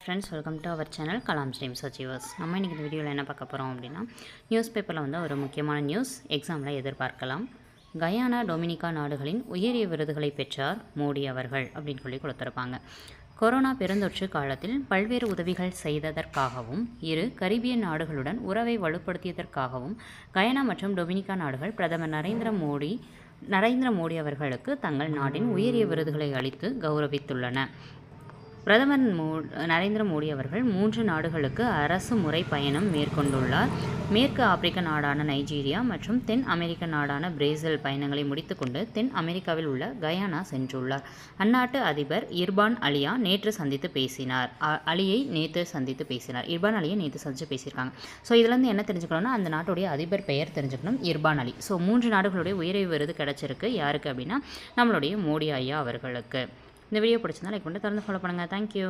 Friends, welcome to our channel Kalam streams achievers. நம்ம இன்றைக்கி இந்த வீடியோவில் என்ன பார்க்க போகிறோம் அப்படின்னா, நியூஸ் பேப்பரில் வந்து ஒரு முக்கியமான நியூஸ் எக்ஸாமில் எதிர்பார்க்கலாம். கயானா டொமினிகா நாடுகளின் உயரிய விருதுகளை பெற்றார் மோடி அவர்கள் அப்படின்னு சொல்லி கொடுத்துருப்பாங்க. கொரோனா பெருந்தொற்று காலத்தில் பல்வேறு உதவிகள் செய்ததற்காகவும் இரு கரீபியன் நாடுகளுடன் உறவை வலுப்படுத்தியதற்காகவும் கயானா மற்றும் டொமினிகா நாடுகள் பிரதமர் நரேந்திர மோடி அவர்களுக்கு தங்கள் நாட்டின் உயரிய விருதுகளை அளித்து கௌரவித்துள்ளன. பிரதமர் நரேந்திர மோடி அவர்கள் 3 நாடுகளுக்கு அரசு முறை பயணம் மேற்கொண்டுள்ளார். மேற்கு ஆப்பிரிக்க நாடான நைஜீரியா மற்றும் தென் அமெரிக்க நாடான பிரேசில் பயணங்களை முடித்துக்கொண்டு தென் அமெரிக்காவில் உள்ள கயானா சென்றுள்ளார். அந்நாட்டு அதிபர் இர்பான் அலியை நேற்று சந்தித்து பேசினார். இர்பான் அலியை நேற்று சந்தித்து பேசியிருக்காங்க. ஸோ இதுலேருந்து என்ன தெரிஞ்சுக்கணும்னா, அந்த நாட்டுடைய அதிபர் பெயர் தெரிஞ்சுக்கணும், இர்பான் அலி. ஸோ 3 நாடுகளுடைய உயரிய விருது கிடச்சிருக்கு. யாருக்கு அப்படின்னா, நம்மளுடைய மோடி ஐயா அவர்களுக்கு. இந்த வீடியோ பிடிச்சிருந்தா லைக் பண்ணிட்டு தொடர்ந்து ஃபாலோ பண்ணுங்கள். தேங்க்யூ.